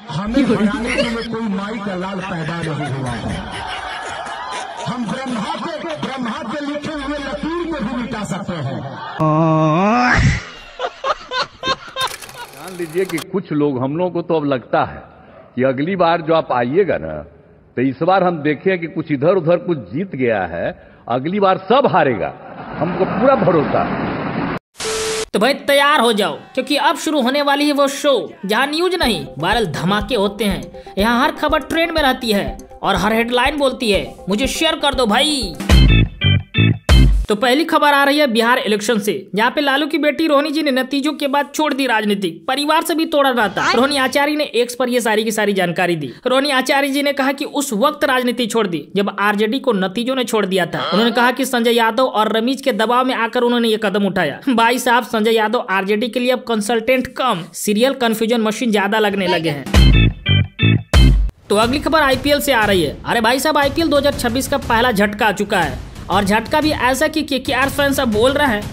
हमें हराने के लिए कोई माई का लाल पैदा नहीं हुआ है। हम ब्रह्मा के लिखे हुए लकीर को भी मिटा सकते हैं। जान लीजिए कि कुछ लोग, हम लोगों को तो अब लगता है कि अगली बार जो आप आइएगा ना, तो इस बार हम देखें कि कुछ इधर उधर कुछ जीत गया है, अगली बार सब हारेगा, हमको पूरा भरोसा है। तो भाई तैयार हो जाओ, क्योंकि अब शुरू होने वाली है वो शो जहां न्यूज नहीं वायरल धमाके होते हैं। यहाँ हर खबर ट्रेंड में रहती है और हर हेडलाइन बोलती है मुझे शेयर कर दो भाई। तो पहली खबर आ रही है बिहार इलेक्शन से, जहाँ पे लालू की बेटी रोहिणी जी ने नतीजों के बाद छोड़ दी राजनीति, परिवार से भी तोड़ा नाता। रोहिणी आचार्य ने एक्स पर ये सारी की सारी जानकारी दी। रोहिणी आचार्य जी ने कहा कि उस वक्त राजनीति छोड़ दी जब आरजेडी को नतीजों ने छोड़ दिया था। उन्होंने कहा कि संजय यादव और रमीज के दबाव में आकर उन्होंने ये कदम उठाया। भाई साहब, संजय यादव आरजेडी के लिए अब कंसल्टेंट कम सीरियल कंफ्यूजन मशीन ज्यादा लगने लगे हैं। तो अगली खबर आईपीएल से आ रही है। अरे भाई साहब, आईपीएल 2026 का पहला झटका आ चुका है और झटका भी ऐसा कि केकेआर फैंस अब बोल रहे हैं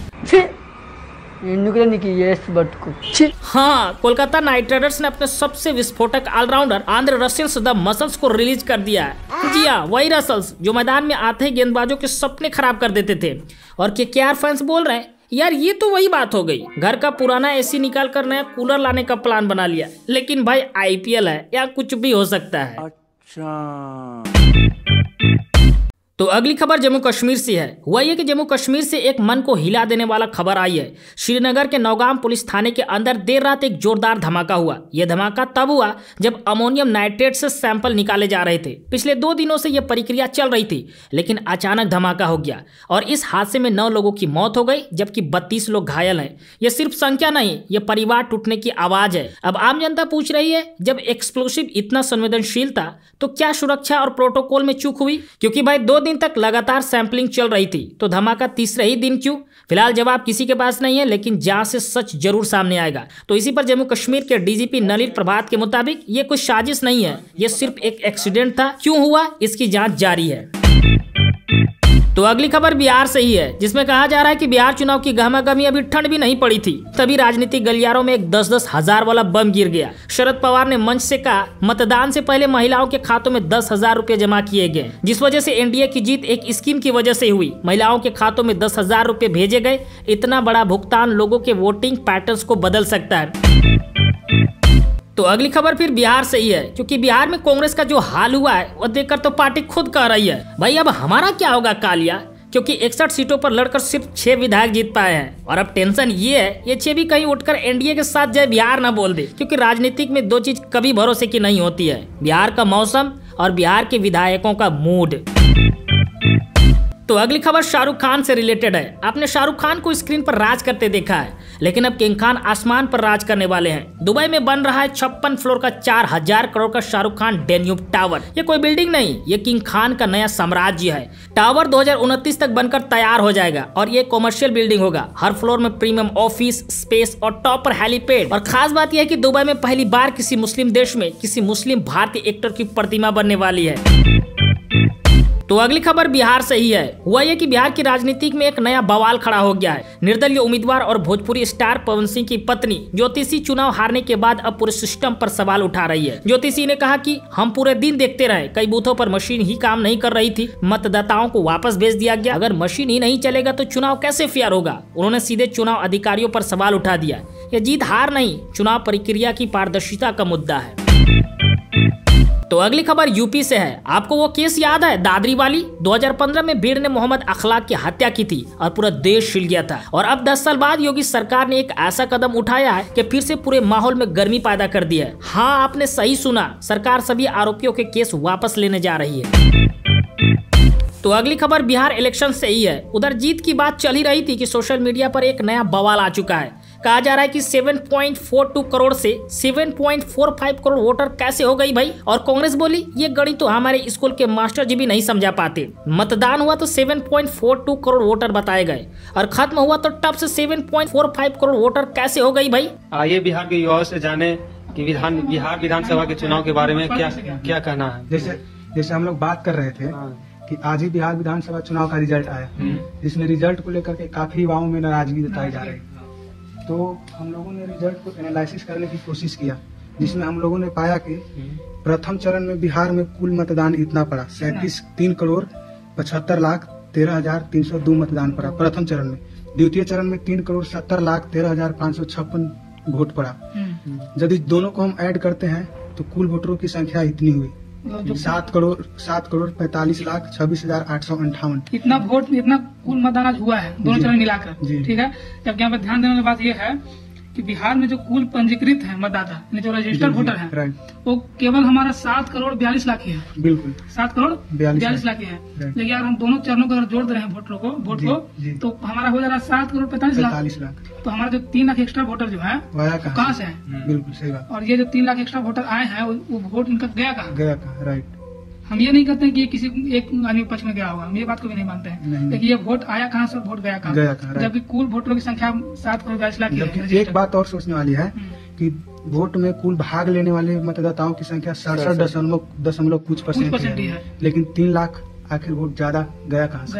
हाँ, कोलकाता नाइट राइडर्स ने अपने सबसे विस्फोटक all-rounder Andre Russells the muscles को रिलीज कर दिया है। जी हाँ, वही रसल्स जो मैदान में आते ही गेंदबाजों के सपने खराब कर देते थे। और केकेआर फैंस बोल रहे हैं यार ये तो वही बात हो गई, घर का पुराना एसी निकाल कर नया कूलर लाने का प्लान बना लिया। लेकिन भाई आईपीएल है, या कुछ भी हो सकता है। अच्छा। तो अगली खबर जम्मू कश्मीर से है। हुआ ये कि जम्मू कश्मीर से एक मन को हिला देने वाला खबर आई है। श्रीनगर के नौगाम पुलिस थाने के अंदर देर रात एक जोरदार धमाका हुआ। यह धमाका तब हुआ जब अमोनियम नाइट्रेट से सैंपल निकाले जा रहे थे। पिछले 2 दिनों से यह प्रक्रिया चल रही थी, लेकिन अचानक धमाका हो गया और इस हादसे में 9 लोगों की मौत हो गई, जबकि 32 लोग घायल हैं। यह सिर्फ संख्या नहीं, यह परिवार टूटने की आवाज है। अब आम जनता पूछ रही है, जब एक्सप्लोसिव इतना संवेदनशील था तो क्या सुरक्षा और प्रोटोकॉल में चूक हुई? क्योंकि भाई 2 दिन तक लगातार सैंपलिंग चल रही थी, तो धमाका तीसरे ही दिन क्यों? फिलहाल जवाब किसी के पास नहीं है, लेकिन जांच से सच जरूर सामने आएगा। तो इसी पर जम्मू कश्मीर के डीजीपी नलिन प्रभात के मुताबिक ये कोई साजिश नहीं है, ये सिर्फ एक एक्सीडेंट था। क्यों हुआ, इसकी जांच जारी है। तो अगली खबर बिहार से ही है, जिसमें कहा जा रहा है कि बिहार चुनाव की गहमागहमी अभी ठंड भी नहीं पड़ी थी, तभी राजनीतिक गलियारों में एक 10-10 हजार वाला बम गिर गया। शरद पवार ने मंच से कहा मतदान से पहले महिलाओं के खातों में 10,000 रुपए जमा किए गए, जिस वजह से एनडीए की जीत एक स्कीम की वजह से हुई। महिलाओं के खातों में 10,000 रुपए भेजे गए। इतना बड़ा भुगतान लोगों के वोटिंग पैटर्न्स को बदल सकता है। तो अगली खबर फिर बिहार से ही है, क्योंकि बिहार में कांग्रेस का जो हाल हुआ है वो देखकर तो पार्टी खुद कह रही है भाई अब हमारा क्या होगा कालिया, क्योंकि 61 सीटों पर लड़कर सिर्फ 6 विधायक जीत पाए हैं। और अब टेंशन ये है ये 6 भी कहीं उठकर एनडीए के साथ जय बिहार ना बोल दे, क्योंकि राजनीतिक में 2 चीज कभी भरोसे की नहीं होती है, बिहार का मौसम और बिहार के विधायकों का मूड। तो अगली खबर शाहरुख खान से रिलेटेड है। आपने शाहरुख खान को स्क्रीन पर राज करते देखा है, लेकिन अब किंग खान आसमान पर राज करने वाले हैं। दुबई में बन रहा है 56 फ्लोर का 4000 करोड़ का शाहरुख खान डेन्यूब टावर। ये कोई बिल्डिंग नहीं, ये किंग खान का नया साम्राज्य है। टावर 2029 तक बनकर तैयार हो जाएगा और ये कॉमर्शियल बिल्डिंग होगा। हर फ्लोर में प्रीमियम ऑफिस स्पेस और टॉप पर हेलीपैड। और खास बात यह है कि दुबई में पहली बार किसी मुस्लिम देश में किसी मुस्लिम भारतीय एक्टर की प्रतिमा बनने वाली है। तो अगली खबर बिहार से ही है। हुआ ये कि बिहार की राजनीति में एक नया बवाल खड़ा हो गया है। निर्दलीय उम्मीदवार और भोजपुरी स्टार पवन सिंह की पत्नी ज्योति सिंह चुनाव हारने के बाद अब पूरे सिस्टम पर सवाल उठा रही है। ज्योति सिंह ने कहा कि हम पूरे दिन देखते रहे, कई बूथों पर मशीन ही काम नहीं कर रही थी, मतदाताओं को वापस भेज दिया गया। अगर मशीन ही नहीं चलेगा तो चुनाव कैसे फेयर होगा? उन्होंने सीधे चुनाव अधिकारियों पर सवाल उठा दिया। यह जीत हार नहीं, चुनाव प्रक्रिया की पारदर्शिता का मुद्दा है। तो अगली खबर यूपी से है। आपको वो केस याद है दादरी वाली? 2015 में भीड़ ने मोहम्मद अखलाक की हत्या की थी और पूरा देश हिल गया था। और अब 10 साल बाद योगी सरकार ने एक ऐसा कदम उठाया है कि फिर से पूरे माहौल में गर्मी पैदा कर दी है। हाँ, आपने सही सुना, सरकार सभी आरोपियों के केस वापस लेने जा रही है। तो अगली खबर बिहार इलेक्शन से ही है। उधर जीत की बात चल ही रही थी कि सोशल मीडिया पर एक नया बवाल आ चुका है। कहा जा रहा है कि 7.42 करोड़ से 7.45 करोड़ वोटर कैसे हो गई भाई? और कांग्रेस बोली ये गणित तो हमारे स्कूल के मास्टर जी भी नहीं समझा पाते। मतदान हुआ तो 7.42 करोड़ वोटर बताए गए और खत्म हुआ तो टप से 7.45 करोड़ वोटर कैसे हो गई भाई? आइए बिहार के युवाओं से जाने कि बिहार विधानसभा के चुनाव के बारे में क्या कहना है। जैसे हम लोग बात कर रहे थे कि आज ही बिहार विधानसभा चुनाव का रिजल्ट आया, जिसमें रिजल्ट को लेकर के काफी युवाओं में नाराजगी जताई जा रही है। तो हम लोगों ने रिजल्ट को एनालिसिस करने की कोशिश किया जिसमें हम लोगों ने पाया कि प्रथम चरण में बिहार में कुल मतदान इतना पड़ा 3,75,13,13,302 मतदान पड़ा प्रथम चरण में। द्वितीय चरण में 3,70,13,556 वोट पड़ा। यदि दोनों को हम ऐड करते हैं तो कुल वोटरों की संख्या इतनी हुई 7,45,26,858। इतना वोट, इतना कुल मतदान आज हुआ है दोनों चरण मिलाकर। ठीक है, जबकि यहाँ पर ध्यान देने वाली बात यह है कि बिहार में जो कुल पंजीकृत है मतदाता, यानी जो रजिस्टर्ड वोटर है, वो केवल हमारा 7,42,00,000 ही है। बिल्कुल 7,42,00,000 ही है। लेकिन अगर हम दोनों चरणों को अगर जोड़ दे रहे हैं वोट को तो हमारा हो जा रहा है 7,45,00,000। तो हमारा जो 3 लाख एक्स्ट्रा वोटर जो है कहाँ से है? बिल्कुल सही बात। और ये जो 3 लाख एक्स्ट्रा वोटर आए हैं वो वोट इनका गया कहाँ? राइट। हम ये नहीं कहते हैं कि किसी एक आदमी पक्ष में गया होगा, हम ये बात को भी नहीं मानते हैं। लेकिन ये वोट आया कहाँ से, वोट गया कहाँ? जबकि कुल वोटरों की संख्या 7,42,00,000 है। एक बात और सोचने वाली है कि वोट में कुल भाग लेने वाले मतदाताओं की संख्या 67.कुछ % है, लेकिन 3 लाख आखिर वोट ज्यादा गया कहाँ से?